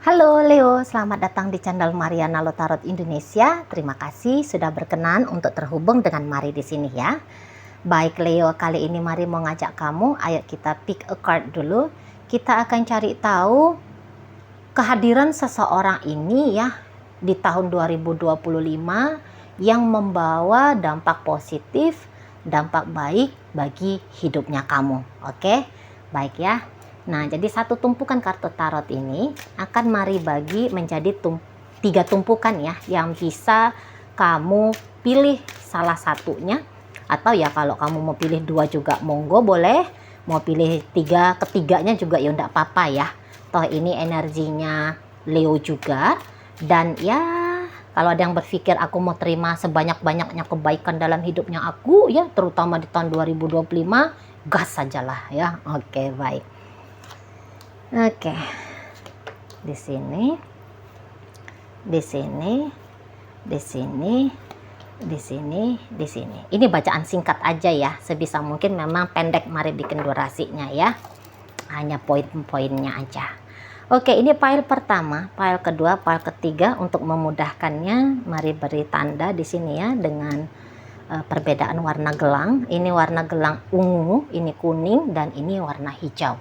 Halo Leo, selamat datang di channel Mariana Lotarot Indonesia. Terima kasih sudah berkenan untuk terhubung dengan Mari di sini ya. Baik Leo, kali ini Mari mau ngajak kamu, ayo kita pick a card dulu. Kita akan cari tahu kehadiran seseorang ini ya di tahun 2025 yang membawa dampak positif, dampak baik bagi hidupnya kamu. Oke, baik ya. Nah, jadi satu tumpukan kartu tarot ini akan Mari bagi menjadi tiga tumpukan ya, yang bisa kamu pilih salah satunya, atau ya kalau kamu mau pilih dua juga monggo boleh, mau pilih ketiganya juga ya enggak apa-apa ya. Toh ini energinya Leo juga, dan ya kalau ada yang berpikir aku mau terima sebanyak-banyaknya kebaikan dalam hidupnya aku ya, terutama di tahun 2025, gas sajalah ya. Oke, baik. Oke, di sini, di sini, di sini, di sini, di sini. Ini bacaan singkat aja ya, sebisa mungkin memang pendek, Mari bikin durasinya ya. Hanya poin-poinnya aja. Oke, ini file pertama, file kedua, file ketiga. Untuk memudahkannya, Mari beri tanda di sini ya dengan perbedaan warna gelang. Ini warna gelang ungu, ini kuning, dan ini warna hijau.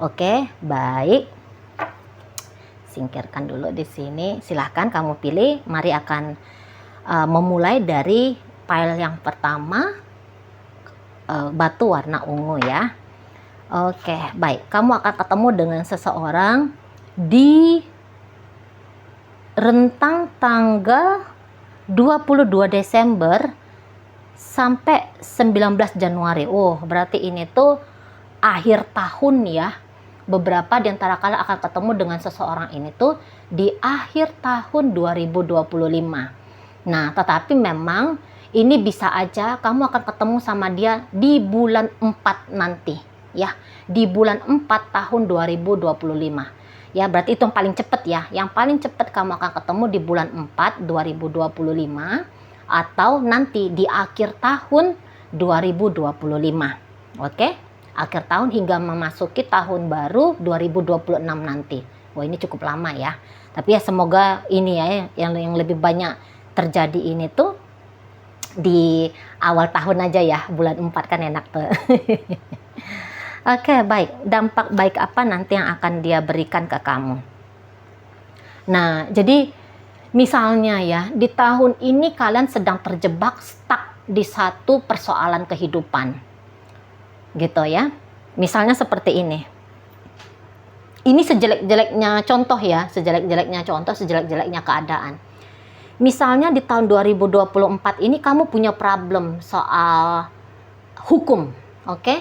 Oke, baik. Singkirkan dulu di sini. Silahkan kamu pilih. Mari akan memulai dari file yang pertama, batu warna ungu ya. Oke, baik. Kamu akan ketemu dengan seseorang di rentang tanggal 22 Desember sampai 19 Januari. Oh, berarti ini tuh akhir tahun ya. Beberapa di antara kalian akan ketemu dengan seseorang ini tuh di akhir tahun 2025. Nah, tetapi memang ini bisa aja kamu akan ketemu sama dia di bulan 4 nanti ya. Di bulan 4 tahun 2025. Ya, berarti itu yang paling cepat ya. Yang paling cepat kamu akan ketemu di bulan 4 2025 atau nanti di akhir tahun 2025. Oke? Akhir tahun hingga memasuki tahun baru 2026 nanti. Wah, ini cukup lama ya. Tapi ya semoga ini ya yang lebih banyak terjadi ini tuh di awal tahun aja ya. Bulan 4 kan enak tuh. Oke, baik. Dampak baik apa nanti yang akan dia berikan ke kamu? Nah, jadi misalnya ya, di tahun ini kalian sedang terjebak stuck di satu persoalan kehidupan. Gitu ya. Misalnya seperti ini. Ini sejelek-jeleknya contoh ya, sejelek-jeleknya contoh, sejelek-jeleknya keadaan. Misalnya di tahun 2024 ini kamu punya problem soal hukum, oke?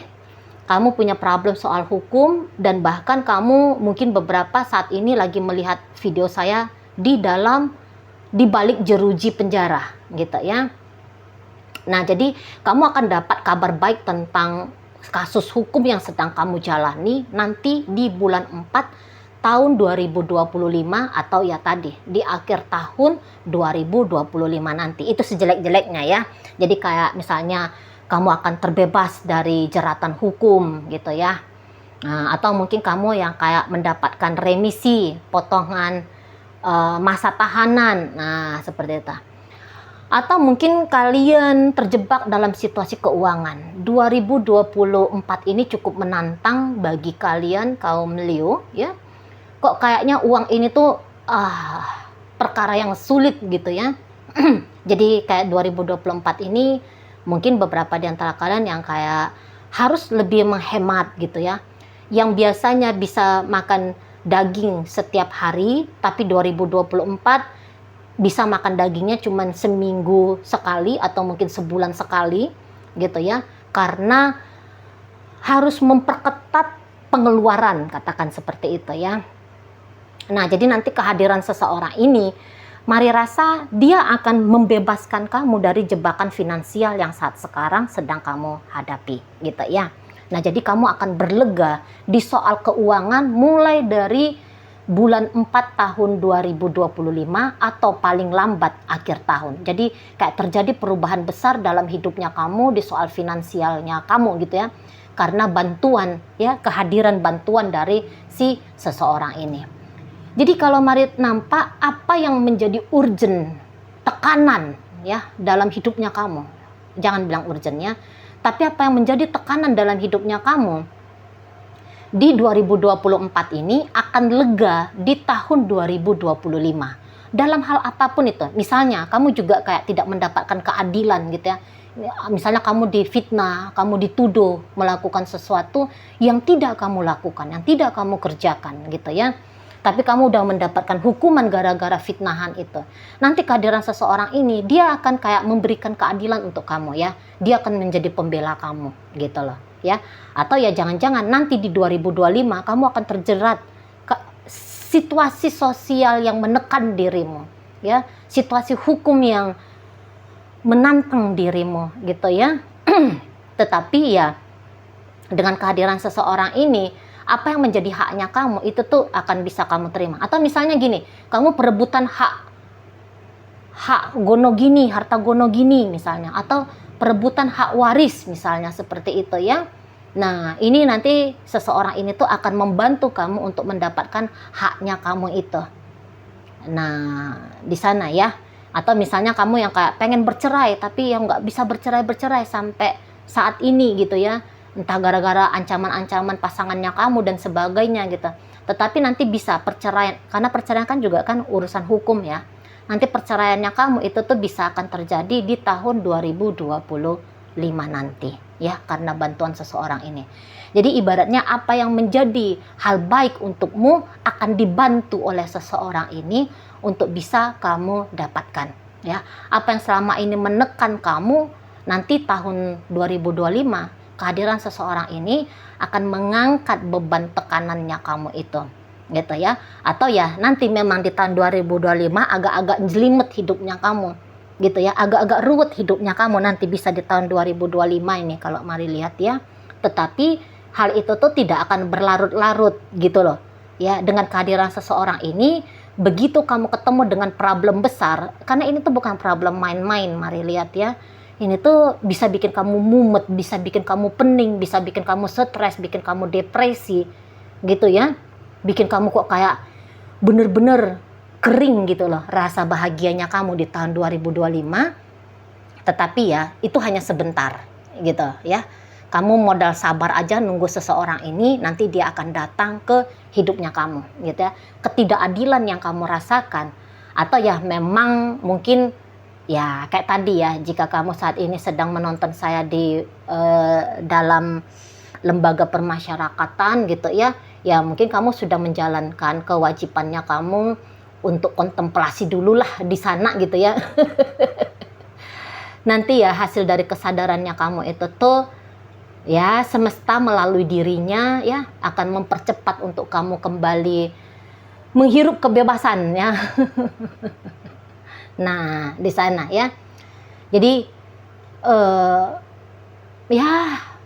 Kamu punya problem soal hukum dan bahkan kamu mungkin beberapa saat ini lagi melihat video saya di balik jeruji penjara, gitu ya. Nah, jadi kamu akan dapat kabar baik tentang kasus hukum yang sedang kamu jalani nanti di bulan 4 tahun 2025 atau ya tadi di akhir tahun 2025 nanti. Itu sejelek-jeleknya ya. Jadi kayak misalnya kamu akan terbebas dari jeratan hukum gitu ya. Nah, atau mungkin kamu yang kayak mendapatkan remisi, potongan masa tahanan. Nah, seperti itu. Atau mungkin kalian terjebak dalam situasi keuangan. 2024 ini cukup menantang bagi kalian kaum Leo ya. Kok kayaknya uang ini tuh perkara yang sulit gitu ya. Jadi kayak 2024 ini mungkin beberapa di antara kalian yang kayak harus lebih menghemat gitu ya. Yang biasanya bisa makan daging setiap hari, tapi 2024 bisa makan dagingnya cuma seminggu sekali atau mungkin sebulan sekali gitu ya, karena harus memperketat pengeluaran, katakan seperti itu ya. Nah, jadi nanti kehadiran seseorang ini Mari rasa dia akan membebaskan kamu dari jebakan finansial yang saat sekarang sedang kamu hadapi gitu ya. Nah, jadi kamu akan berlega di soal keuangan mulai dari bulan 4 tahun 2025 atau paling lambat akhir tahun. Jadi kayak terjadi perubahan besar dalam hidupnya kamu di soal finansialnya kamu gitu ya. Karena bantuan ya, kehadiran bantuan dari si seseorang ini. Jadi kalau mari nampak apa yang menjadi urgent, tekanan ya dalam hidupnya kamu. Jangan bilang urgent ya. Tapi apa yang menjadi tekanan dalam hidupnya kamu di 2024 ini akan lega di tahun 2025. Dalam hal apapun itu. Misalnya kamu juga kayak tidak mendapatkan keadilan gitu ya. Misalnya kamu difitnah, kamu dituduh melakukan sesuatu yang tidak kamu lakukan, yang tidak kamu kerjakan gitu ya. Tapi kamu udah mendapatkan hukuman gara-gara fitnahan itu. Nanti kehadiran seseorang ini, dia akan kayak memberikan keadilan untuk kamu ya. Dia akan menjadi pembela kamu gitu loh ya. Atau ya jangan-jangan nanti di 2025 kamu akan terjerat ke situasi sosial yang menekan dirimu ya. Situasi hukum yang menantang dirimu gitu ya. Tetapi ya dengan kehadiran seseorang ini, apa yang menjadi haknya kamu itu tuh akan bisa kamu terima. Atau misalnya gini, kamu perebutan hak gono gini, harta gono gini misalnya, atau perebutan hak waris misalnya seperti itu ya. Nah, ini nanti seseorang ini tuh akan membantu kamu untuk mendapatkan haknya kamu itu. Nah, di sana ya. Atau misalnya kamu yang kayak pengen bercerai tapi yang nggak bisa bercerai sampai saat ini gitu ya. Entah gara-gara ancaman-ancaman pasangannya kamu dan sebagainya gitu. Tetapi nanti bisa perceraian, karena perceraian kan juga kan urusan hukum ya. Nanti perceraiannya kamu itu tuh bisa akan terjadi di tahun 2025 nanti ya, karena bantuan seseorang ini. Jadi ibaratnya apa yang menjadi hal baik untukmu akan dibantu oleh seseorang ini untuk bisa kamu dapatkan ya. Apa yang selama ini menekan kamu, nanti tahun 2025 kehadiran seseorang ini akan mengangkat beban tekanannya kamu itu gitu ya. Atau ya nanti memang di tahun 2025 agak-agak jelimet hidupnya kamu gitu ya, agak-agak ruwet hidupnya kamu nanti bisa di tahun 2025 ini kalau mari lihat ya. Tetapi hal itu tuh tidak akan berlarut-larut gitu loh ya. Dengan kehadiran seseorang ini, begitu kamu ketemu dengan problem besar, karena ini tuh bukan problem main-main, mari lihat ya. Ini tuh bisa bikin kamu mumet, bisa bikin kamu pening, bisa bikin kamu stres, bikin kamu depresi gitu ya. Bikin kamu kok kayak bener-bener kering gitu loh rasa bahagianya kamu di tahun 2025. Tetapi ya itu hanya sebentar gitu ya. Kamu modal sabar aja nunggu seseorang ini, nanti dia akan datang ke hidupnya kamu gitu ya. Ketidakadilan yang kamu rasakan, atau ya memang mungkin ya kayak tadi ya, jika kamu saat ini sedang menonton saya di dalam lembaga permasyarakatan gitu ya, ya mungkin kamu sudah menjalankan kewajibannya kamu untuk kontemplasi dulu lah di sana gitu ya. Nanti ya hasil dari kesadarannya kamu itu tuh ya semesta melalui dirinya ya akan mempercepat untuk kamu kembali menghirup kebebasan ya. Nah, di sana ya. Jadi ya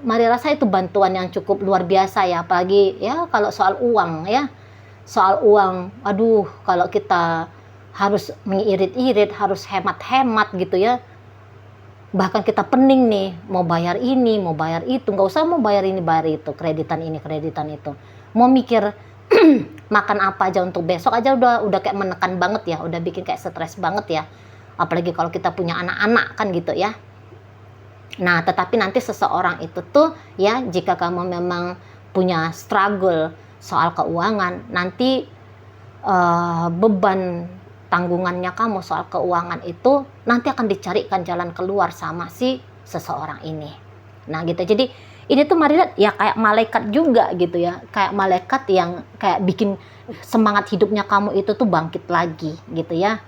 mari rasa itu bantuan yang cukup luar biasa ya, apalagi ya kalau soal uang ya. Soal uang, aduh kalau kita harus mengirit-irit, harus hemat-hemat gitu ya. Bahkan kita pening nih, mau bayar ini, mau bayar itu, nggak usah mau bayar ini, bayar itu, kreditan ini, kreditan itu. Mau mikir makan apa aja untuk besok aja udah kayak menekan banget ya, udah bikin kayak stres banget ya. Apalagi kalau kita punya anak-anak kan gitu ya. Nah, tetapi nanti seseorang itu tuh ya, jika kamu memang punya struggle soal keuangan, nanti beban tanggungannya kamu soal keuangan itu nanti akan dicarikan jalan keluar sama si seseorang ini. Nah gitu, jadi ini tuh mari lihat ya kayak malaikat juga gitu ya, kayak malaikat yang kayak bikin semangat hidupnya kamu itu tuh bangkit lagi gitu ya.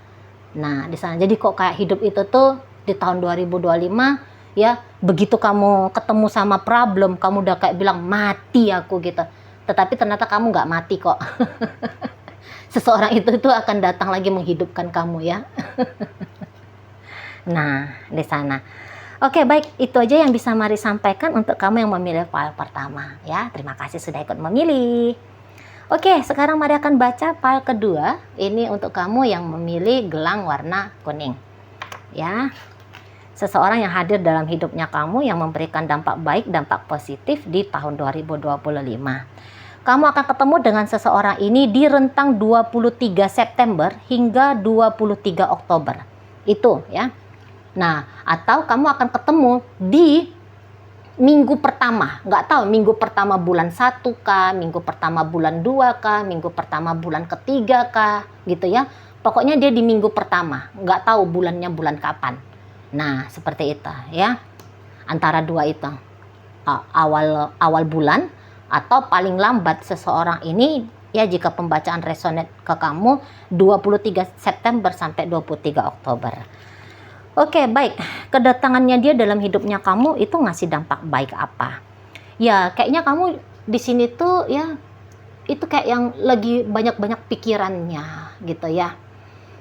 Nah di sana jadi kok kayak hidup itu tuh di tahun 2025 ya, begitu kamu ketemu sama problem, kamu udah kayak bilang mati aku gitu, tetapi ternyata kamu nggak mati kok. Seseorang itu akan datang lagi menghidupkan kamu ya. Nah di sana. Oke, baik, itu aja yang bisa Mari sampaikan untuk kamu yang memilih file pertama ya. Terima kasih sudah ikut memilih. Oke, sekarang Mari akan baca file kedua. Ini untuk kamu yang memilih gelang warna kuning. Ya. Seseorang yang hadir dalam hidupnya kamu yang memberikan dampak baik, dampak positif di tahun 2025. kamu akan ketemu dengan seseorang ini di rentang 23 September hingga 23 Oktober. Itu ya. Nah, atau kamu akan ketemu di minggu pertama, nggak tahu minggu pertama bulan 1 kah, minggu pertama bulan 2 kah, minggu pertama bulan ketiga kah, gitu ya. Pokoknya dia di minggu pertama, nggak tahu bulannya bulan kapan. Nah, seperti itu ya. Antara dua itu. Awal bulan atau paling lambat seseorang ini ya, jika pembacaan resonate ke kamu 23 September sampai 23 Oktober. Oke, baik. Kedatangannya dia dalam hidupnya kamu itu ngasih dampak baik apa? Ya, kayaknya kamu di sini tuh ya, itu kayak yang lagi banyak-banyak pikirannya gitu ya.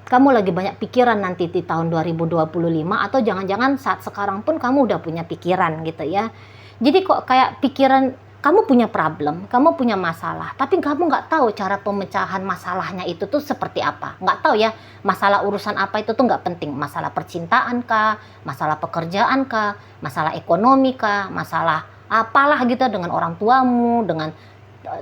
Kamu lagi banyak pikiran nanti di tahun 2025, atau jangan-jangan saat sekarang pun kamu udah punya pikiran gitu ya. Jadi kok kayak pikiran kamu punya problem, kamu punya masalah, tapi kamu nggak tahu cara pemecahan masalahnya itu tuh seperti apa. Nggak tahu ya, masalah urusan apa itu tuh nggak penting. Masalah percintaan kah, masalah pekerjaan kah, masalah ekonomi kah, masalah apalah gitu dengan orang tuamu,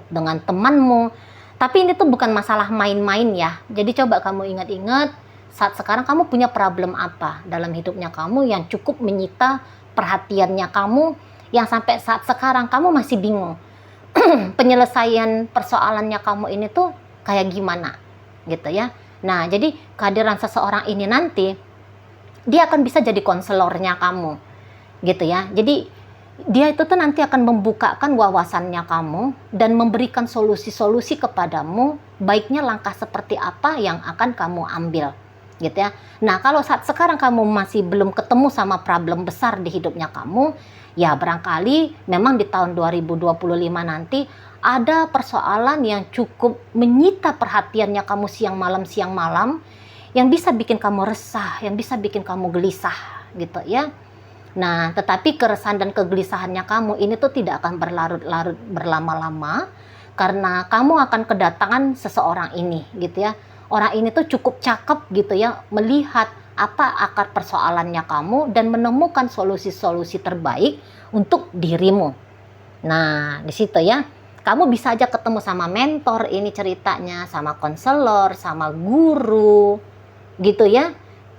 dengan temanmu. Tapi ini tuh bukan masalah main-main ya. Jadi coba kamu ingat-ingat, saat sekarang kamu punya problem apa dalam hidupnya kamu yang cukup menyita perhatiannya kamu, yang sampai saat sekarang kamu masih bingung penyelesaian persoalannya kamu ini tuh kayak gimana gitu ya. Nah, jadi kehadiran seseorang ini nanti dia akan bisa jadi konselornya kamu gitu ya. Jadi dia itu tuh nanti akan membukakan wawasannya kamu dan memberikan solusi-solusi kepadamu, baiknya langkah seperti apa yang akan kamu ambil gitu ya. Nah, kalau saat sekarang kamu masih belum ketemu sama problem besar di hidupnya kamu, ya barangkali memang di tahun 2025 nanti ada persoalan yang cukup menyita perhatiannya kamu siang malam, yang bisa bikin kamu resah, yang bisa bikin kamu gelisah gitu ya. Nah, tetapi keresahan dan kegelisahannya kamu ini tuh tidak akan berlarut-larut berlama-lama, karena kamu akan kedatangan seseorang ini gitu ya. Orang ini tuh cukup cakep gitu ya, melihat apa akar persoalannya kamu dan menemukan solusi-solusi terbaik untuk dirimu. Nah, di situ ya, kamu bisa aja ketemu sama mentor ini ceritanya, sama konselor, sama guru gitu ya.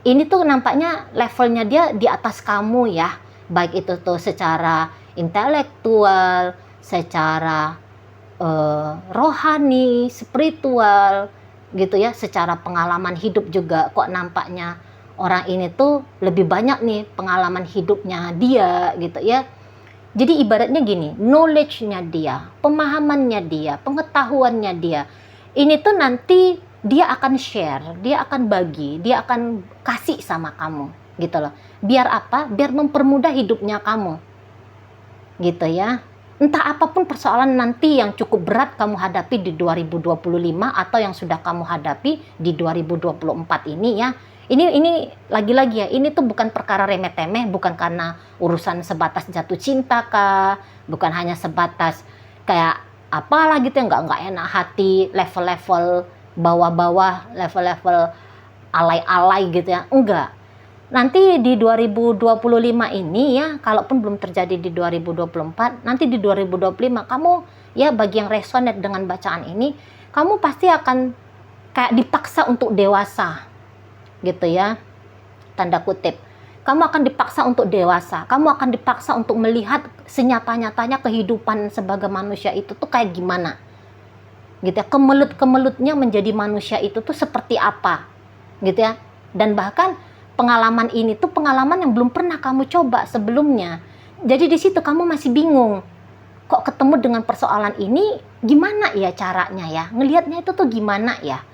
Ini tuh nampaknya levelnya dia di atas kamu ya, baik itu tuh secara intelektual, secara rohani, spiritual gitu ya, secara pengalaman hidup juga. Kok nampaknya orang ini tuh lebih banyak nih pengalaman hidupnya dia gitu ya. Jadi ibaratnya gini, knowledge-nya dia, pemahamannya dia, pengetahuannya dia, ini tuh nanti dia akan share, dia akan bagi, dia akan kasih sama kamu gitu loh. Biar apa? Biar mempermudah hidupnya kamu gitu ya. Entah apapun persoalan nanti yang cukup berat kamu hadapi di 2025 atau yang sudah kamu hadapi di 2024 ini ya. Ini lagi-lagi ya, ini tuh bukan perkara remeh-temeh, bukan karena urusan sebatas jatuh cinta kah, bukan hanya sebatas kayak apalah gitu ya, nggak enak hati, level-level bawah-bawah, level-level alay-alay gitu ya, enggak. Nanti di 2025 ini ya, kalaupun belum terjadi di 2024, nanti di 2025 kamu ya, bagi yang resonate dengan bacaan ini, kamu pasti akan kayak dipaksa untuk dewasa gitu ya, tanda kutip. Kamu akan dipaksa untuk dewasa, kamu akan dipaksa untuk melihat senyata-nyatanya kehidupan sebagai manusia itu tuh kayak gimana gitu ya, kemelut-kemelutnya menjadi manusia itu tuh seperti apa gitu ya. Dan bahkan pengalaman ini tuh pengalaman yang belum pernah kamu coba sebelumnya. Jadi di situ kamu masih bingung, kok ketemu dengan persoalan ini gimana ya caranya ya, ngelihatnya itu tuh gimana ya,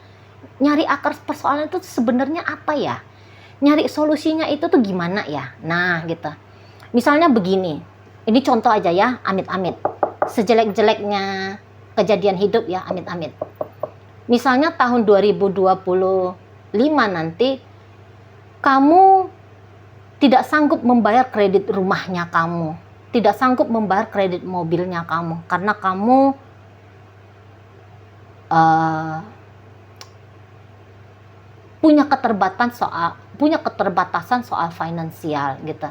nyari akar persoalan itu sebenarnya apa ya, nyari solusinya itu tuh gimana ya. Nah gitu, misalnya begini, ini contoh aja ya, amit-amit, sejelek-jeleknya kejadian hidup ya, amit-amit. Misalnya tahun 2025 nanti kamu tidak sanggup membayar kredit rumahnya kamu, tidak sanggup membayar kredit mobilnya kamu, karena kamu punya keterbatasan soal finansial gitu.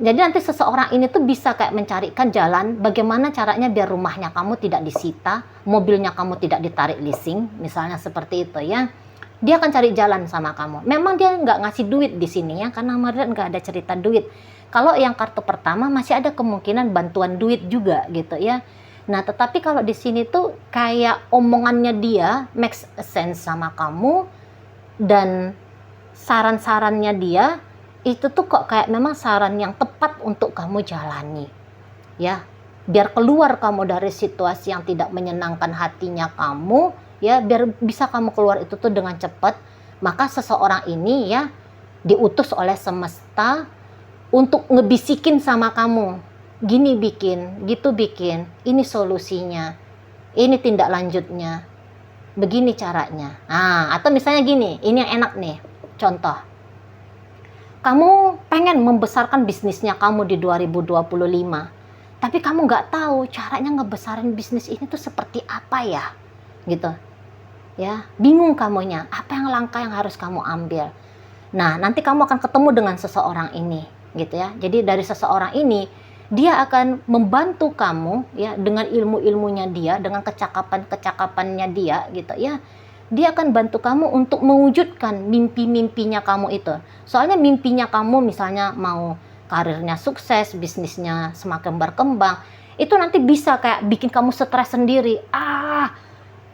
Jadi nanti seseorang ini tuh bisa kayak mencarikan jalan bagaimana caranya biar rumahnya kamu tidak disita, mobilnya kamu tidak ditarik leasing, misalnya seperti itu ya. Dia akan cari jalan sama kamu. Memang dia nggak ngasih duit di sini ya, karena Maret nggak ada cerita duit. Kalau yang kartu pertama masih ada kemungkinan bantuan duit juga gitu ya. Nah, tetapi kalau di sini tuh kayak omongannya dia makes sense sama kamu, dan saran-sarannya dia itu tuh kok kayak memang saran yang tepat untuk kamu jalani ya, biar keluar kamu dari situasi yang tidak menyenangkan hatinya kamu ya, biar bisa kamu keluar itu tuh dengan cepat. Maka seseorang ini ya diutus oleh semesta untuk ngebisikin sama kamu, gini bikin, gitu bikin, ini solusinya, ini tindak lanjutnya, begini caranya. Nah, atau misalnya gini, ini yang enak nih, contoh. Kamu pengen membesarkan bisnisnya kamu di 2025, tapi kamu nggak tahu caranya ngebesarin bisnis ini tuh seperti apa ya, gitu. Ya, bingung kamunya, apa yang langkah yang harus kamu ambil. Nah, nanti kamu akan ketemu dengan seseorang ini, gitu ya. Jadi dari seseorang ini, dia akan membantu kamu ya dengan ilmu-ilmunya dia, dengan kecakapan-kecakapannya dia, gitu ya. Dia akan bantu kamu untuk mewujudkan mimpi-mimpinya kamu itu. Soalnya mimpinya kamu misalnya mau karirnya sukses, bisnisnya semakin berkembang, itu nanti bisa kayak bikin kamu stres sendiri.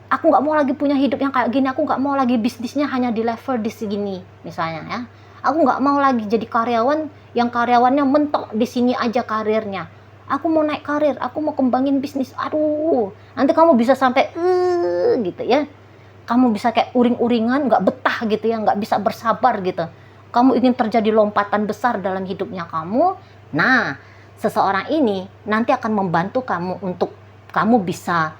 Aku nggak mau lagi punya hidup yang kayak gini, aku nggak mau lagi bisnisnya hanya di level di segini misalnya ya. Aku nggak mau lagi jadi karyawan yang karyawannya mentok di sini aja karirnya. Aku mau naik karir, aku mau kembangin bisnis. Aduh, nanti kamu bisa sampai gitu ya. Kamu bisa kayak uring-uringan, nggak betah gitu ya, nggak bisa bersabar gitu. Kamu ingin terjadi lompatan besar dalam hidupnya kamu. Nah, seseorang ini nanti akan membantu kamu untuk kamu bisa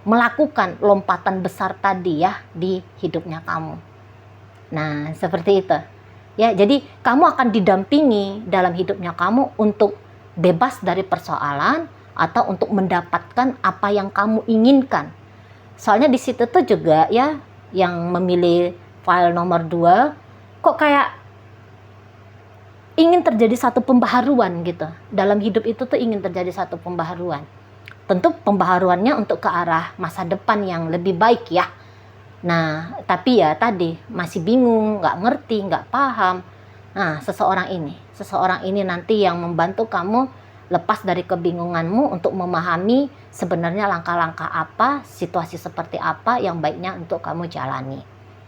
melakukan lompatan besar tadi ya di hidupnya kamu. Nah, seperti itu. Ya, jadi kamu akan didampingi dalam hidupnya kamu untuk bebas dari persoalan atau untuk mendapatkan apa yang kamu inginkan. Soalnya di situ tuh juga ya, yang memilih file nomor 2 kok kayak ingin terjadi satu pembaharuan gitu. Dalam hidup itu tuh ingin terjadi satu pembaharuan. Tentu pembaharuannya untuk ke arah masa depan yang lebih baik ya. Nah, tapi ya tadi masih bingung, nggak ngerti, nggak paham. Nah, seseorang ini nanti yang membantu kamu lepas dari kebingunganmu untuk memahami sebenarnya langkah-langkah apa, situasi seperti apa yang baiknya untuk kamu jalani.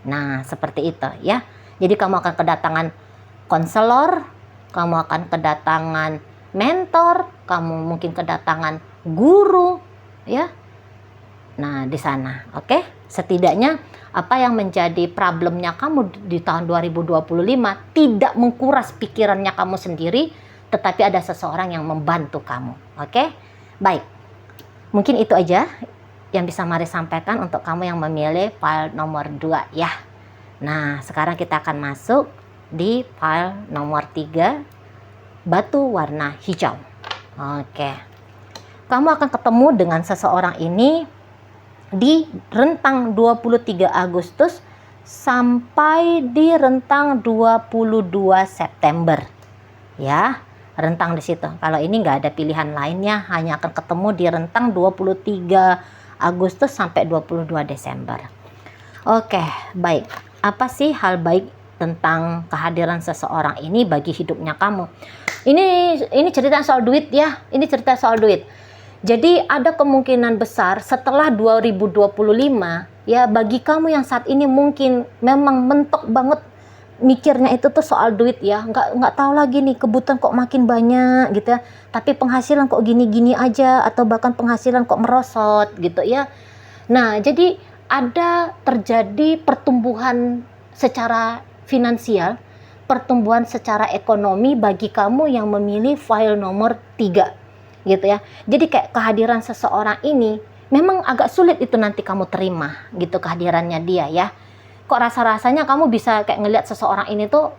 Nah, seperti itu ya. Jadi kamu akan kedatangan konselor, kamu akan kedatangan mentor, kamu mungkin kedatangan guru ya. Nah, di sana, oke? Setidaknya apa yang menjadi problemnya kamu di tahun 2025 tidak mengkuras pikirannya kamu sendiri, tetapi ada seseorang yang membantu kamu. Oke? Baik. Mungkin itu aja yang bisa Mari sampaikan untuk kamu yang memilih file nomor 2 ya. Nah, sekarang kita akan masuk di file nomor 3, batu warna hijau. Oke. Kamu akan ketemu dengan seseorang ini di rentang 23 Agustus sampai di rentang 22 September. Ya, rentang di situ. Kalau ini nggak ada pilihan lainnya, hanya akan ketemu di rentang 23 Agustus sampai 22 Desember. Oke, baik. Apa sih hal baik tentang kehadiran seseorang ini bagi hidupnya kamu? Ini cerita soal duit ya. Ini cerita soal duit. Jadi ada kemungkinan besar setelah 2025 ya, bagi kamu yang saat ini mungkin memang mentok banget mikirnya itu tuh soal duit ya, nggak tahu lagi nih kebutuhan kok makin banyak gitu ya, tapi penghasilan kok gini-gini aja, atau bahkan penghasilan kok merosot gitu ya. Nah, jadi ada terjadi pertumbuhan secara finansial, pertumbuhan secara ekonomi bagi kamu yang memilih file nomor 3 gitu ya. Jadi kayak kehadiran seseorang ini memang agak sulit itu nanti kamu terima gitu kehadirannya dia ya. Kok rasa-rasanya kamu bisa kayak ngelihat seseorang ini tuh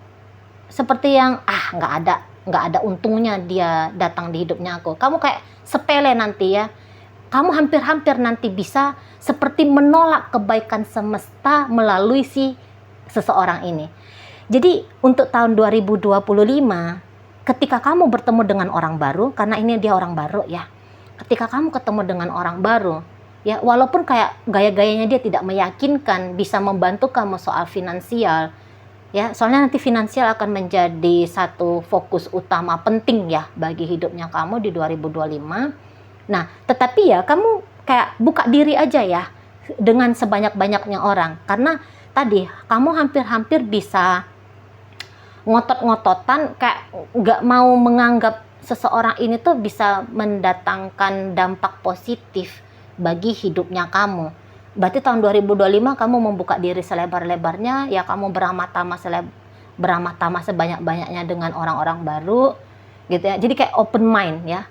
seperti yang nggak ada untungnya dia datang di hidupnya aku. Kamu kayak sepele nanti ya. Kamu hampir-hampir nanti bisa seperti menolak kebaikan semesta melalui si seseorang ini. Jadi untuk tahun 2025 ketika kamu bertemu dengan orang baru, karena ini dia orang baru ya, ketika kamu ketemu dengan orang baru, ya walaupun kayak gaya-gayanya dia tidak meyakinkan bisa membantu kamu soal finansial, ya soalnya nanti finansial akan menjadi satu fokus utama penting ya bagi hidupnya kamu di 2025. Nah, tetapi ya kamu kayak buka diri aja ya dengan sebanyak-banyaknya orang, karena tadi kamu hampir-hampir bisa ngotot-ngototan kayak nggak mau menganggap seseorang ini tuh bisa mendatangkan dampak positif bagi hidupnya kamu. Berarti tahun 2025 kamu membuka diri selebar-lebarnya, ya kamu beramah-tamah sebanyak-banyaknya dengan orang-orang baru gitu ya. Jadi kayak open mind ya.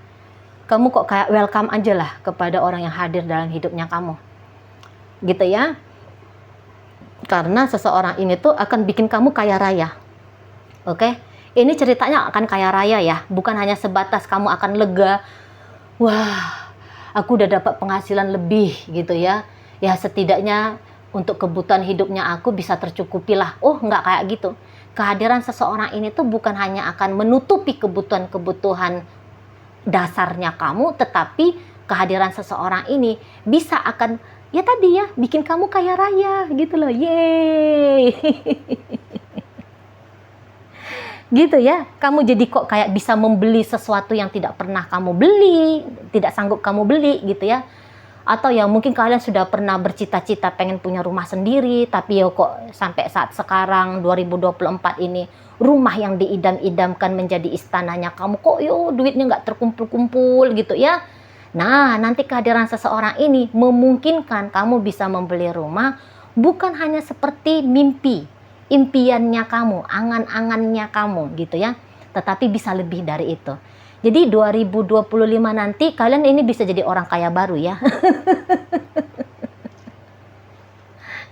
Kamu kok kayak welcome aja lah kepada orang yang hadir dalam hidupnya kamu. Gitu ya. Karena seseorang ini tuh akan bikin kamu kaya raya. Oke, ini ceritanya akan kaya raya ya, bukan hanya sebatas kamu akan lega, wah, aku udah dapat penghasilan lebih gitu ya. Ya setidaknya untuk kebutuhan hidupnya aku bisa tercukupi lah. Oh, nggak kayak gitu. Kehadiran seseorang ini tuh bukan hanya akan menutupi kebutuhan-kebutuhan dasarnya kamu, tetapi kehadiran seseorang ini bisa akan, ya tadi ya, bikin kamu kaya raya gitu loh. Yeay. Gitu ya, kamu jadi kok kayak bisa membeli sesuatu yang tidak pernah kamu beli, tidak sanggup kamu beli gitu ya. Atau ya mungkin kalian sudah pernah bercita-cita pengen punya rumah sendiri, tapi ya kok sampai saat sekarang 2024 ini rumah yang diidam-idamkan menjadi istananya kamu kok duitnya nggak terkumpul-kumpul gitu ya. Nah, nanti kehadiran seseorang ini memungkinkan kamu bisa membeli rumah bukan hanya seperti mimpi, impiannya kamu, angan-angannya kamu gitu ya. Tetapi bisa lebih dari itu. Jadi 2025 nanti kalian ini bisa jadi orang kaya baru ya.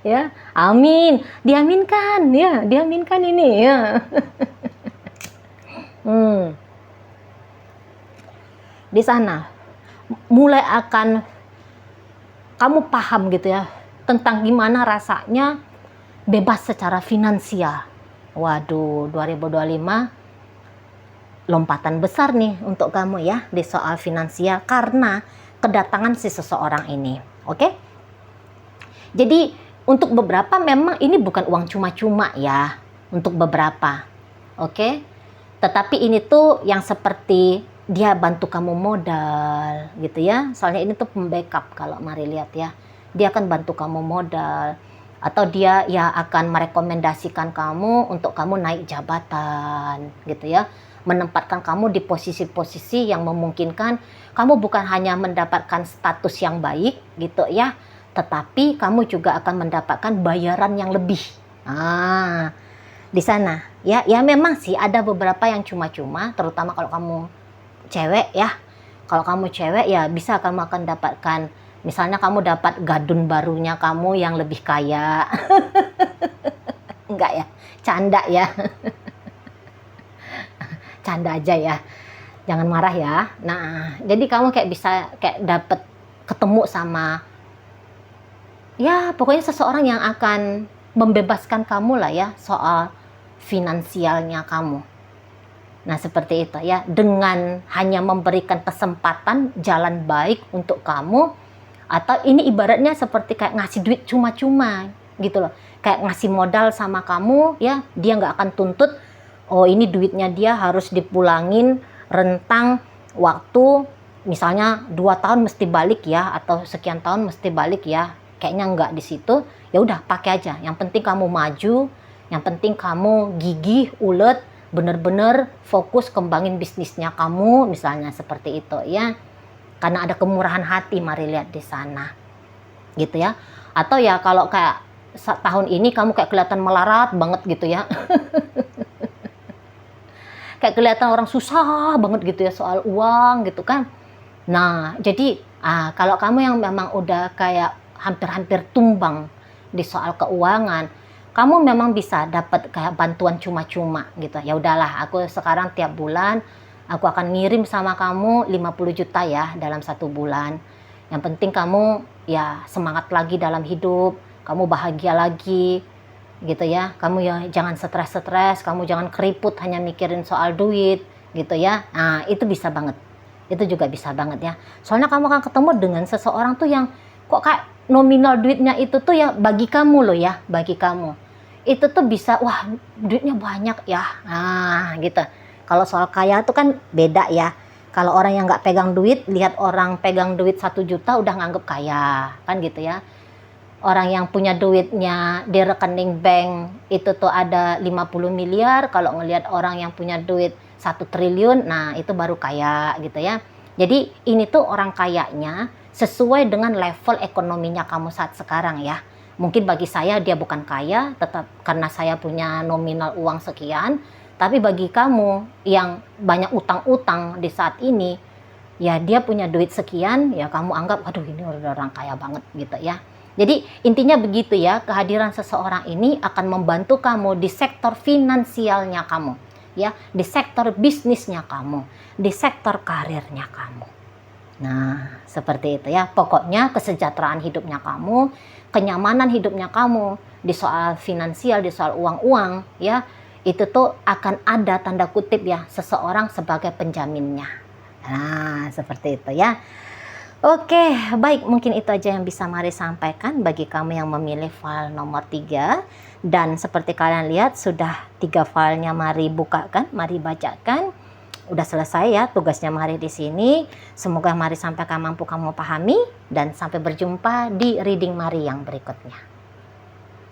Ya, amin. Diaminkan ya, diaminkan ini ya. Di sana mulai akan kamu paham gitu ya tentang gimana rasanya bebas secara finansial. Waduh, 2025 lompatan besar nih untuk kamu ya di soal finansial karena kedatangan si seseorang ini. Oke? Jadi untuk beberapa memang ini bukan uang cuma-cuma ya, untuk beberapa. Oke? Tetapi ini tuh yang seperti dia bantu kamu modal gitu ya. Soalnya ini tuh pembackup kalau mari lihat ya. Dia akan bantu kamu modal. Atau dia ya akan merekomendasikan kamu untuk kamu naik jabatan gitu ya, menempatkan kamu di posisi-posisi yang memungkinkan kamu bukan hanya mendapatkan status yang baik gitu ya, tetapi kamu juga akan mendapatkan bayaran yang lebih. Di sana ya memang sih ada beberapa yang cuma-cuma, terutama kalau kamu cewek ya. Kalau kamu cewek ya bisa kamu akan dapatkan, misalnya kamu dapat gadun barunya kamu yang lebih kaya. Enggak ya, canda ya. Canda aja ya. Jangan marah ya. Nah, jadi kamu kayak bisa kayak dapat ketemu sama ya pokoknya seseorang yang akan membebaskan kamu lah ya soal finansialnya kamu. Nah, seperti itu ya. Dengan hanya memberikan kesempatan jalan baik untuk kamu. Atau ini ibaratnya seperti kayak ngasih duit cuma-cuma gitu loh. Kayak ngasih modal sama kamu ya, dia nggak akan tuntut, oh ini duitnya dia harus dipulangin rentang waktu, misalnya 2 tahun mesti balik ya, atau sekian tahun mesti balik ya. Kayaknya nggak di situ, ya udah pakai aja. Yang penting kamu maju, yang penting kamu gigih, ulet, bener-bener fokus kembangin bisnisnya kamu, misalnya seperti itu ya. Karena ada kemurahan hati, mari lihat di sana. Gitu ya. Atau ya kalau kayak tahun ini kamu kayak kelihatan melarat banget gitu ya. Kayak kelihatan orang susah banget gitu ya soal uang gitu kan. Nah, jadi kalau kamu yang memang udah kayak hampir-hampir tumbang di soal keuangan, kamu memang bisa dapat kayak bantuan cuma-cuma gitu. Ya udahlah, aku sekarang tiap bulan aku akan ngirim sama kamu 50 juta ya dalam 1 bulan. Yang penting kamu ya semangat lagi dalam hidup, kamu bahagia lagi gitu ya. Kamu ya jangan stres-stres, kamu jangan keriput hanya mikirin soal duit gitu ya. Nah, itu bisa banget. Itu juga bisa banget ya. Soalnya kamu akan ketemu dengan seseorang tuh yang kok kayak nominal duitnya itu tuh ya bagi kamu loh ya, bagi kamu. Itu tuh bisa, wah duitnya banyak ya. Nah, gitu. Kalau soal kaya tuh kan beda ya. Kalau orang yang nggak pegang duit, lihat orang pegang duit 1 juta udah nganggep kaya. Kan gitu ya. Orang yang punya duitnya di rekening bank itu tuh ada 50 miliar, kalau ngelihat orang yang punya duit 1 triliun, nah itu baru kaya gitu ya. Jadi ini tuh orang kayanya sesuai dengan level ekonominya kamu saat sekarang ya. Mungkin bagi saya dia bukan kaya, tetap karena saya punya nominal uang sekian, tapi bagi kamu yang banyak utang-utang di saat ini, ya dia punya duit sekian, ya kamu anggap, aduh ini udah orang kaya banget gitu ya. Jadi intinya begitu ya, kehadiran seseorang ini akan membantu kamu di sektor finansialnya kamu, ya, di sektor bisnisnya kamu, di sektor karirnya kamu. Nah, seperti itu ya. Pokoknya kesejahteraan hidupnya kamu, kenyamanan hidupnya kamu di soal finansial, di soal uang-uang, ya, itu tuh akan ada tanda kutip ya, seseorang sebagai penjaminnya. Nah, seperti itu ya. Oke, baik, mungkin itu aja yang bisa Mari sampaikan bagi kamu yang memilih file nomor 3. Dan seperti kalian lihat, sudah 3 filenya Mari bukakan, Mari bacakan. Udah selesai ya tugasnya Mari di sini. Semoga Mari sampaikan mampu kamu pahami, dan sampai berjumpa di reading Mari yang berikutnya.